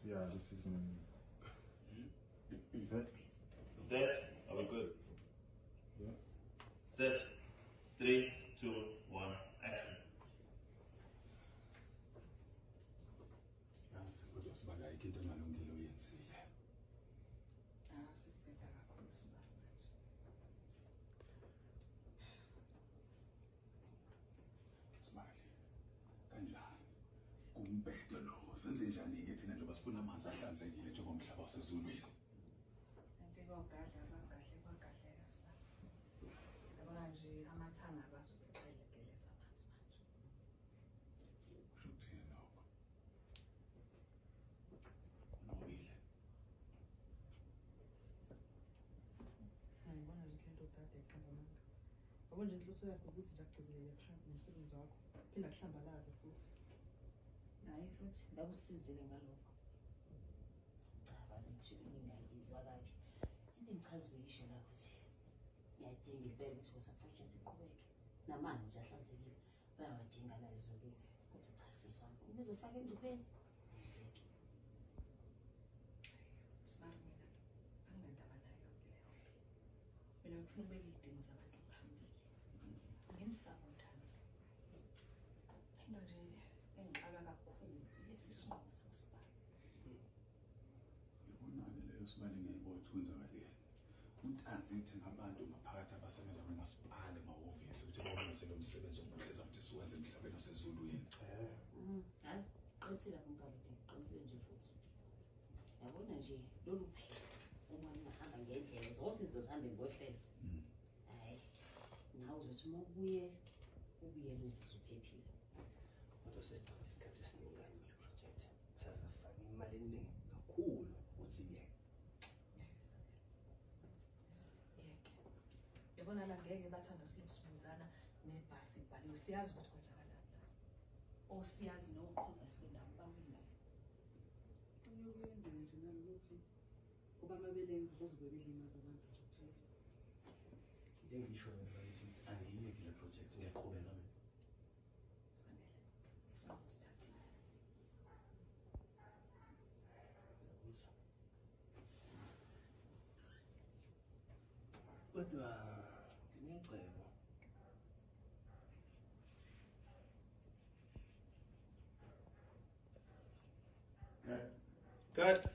Yeah, this is my set. Set. Are we good? Yeah. Set. 3, 2, 1, action. Kodwa Sibala ayikho into engalungile oyenzile. Sikubheka kakhulu Sibala manje. Sibali. Kanjani? Kumbhedo lo. Senze njani-ke thina njengoba sifuna amanzi ahlanzekile njengomhlaba wasezulwini? Kanti kogadla kwagahle kwagahleka Sibala. Yabona nje amathanga abazobe ecelegeleza amanzi manje. Kusho ukuthini lokho? Unqobile. Ngibona nje lento kade eqabamanga. Yabo nje inhloso yakho ukuthi nje akugcizelele phansi nomsebenzi wakho. Phinda kuhlambalaze futhi. Hayi futhi ngakusizile ngalokho. Cha bathi ngingayizwa kahle. Into engichaza uyisho la ukuthi ngiyadinga impela ukuthi kusa project iqhubeke. Namanje ahlanzekile bayawadinga la ezolweni. Kodwa cha siswami ubizofaka engcupheni. Sibala mina anginandaba nayo yonke leyo. Mina ngifuna ukubeka iy'dingo zabantu phambili. Ngimsaba uNdantsi. Into nje engixaka kakhulu lesi sinqumo sikaSibala. Yabonani leyo Sibali ngiyayibona ukuthi kwenzakaleni. uNtanzi uthenga abantu ngaphakathi abasebenza nomasipala emahhovisi ukuthi bawenze lo msebenzi omkheza ukuthi siwenze emhlabeni osezulwini. Hayi qinisile kumkabudi qinisile nje futhi. Yabona nje lolu phela uma ngihamba ngendlela zonke izinto zihambe ngohlelo. Hayi nawe uzothi uma ubuye ubuyele uzizwe uphephile. Kodwa sesichitha isikhathi esiningana kule project. Sasafaka imali eningi kakhulu ukuthi yeke. Yabona la ngeke bathanda silokubuzana nebhasi ibhaliwe siyazi ukuthi kwenzakalani la. Osiyazi noqhuza sibendawo bawinayo. Uyokuyenza nje nalokho kuba amabelenzi bazobeka idlimaza abantu nje phela. Into engisho mina ukuthi angiyeke le project ngiyaqhubeka mina. Fanele sizosithathile. Kodwa ngiyacela. Cut.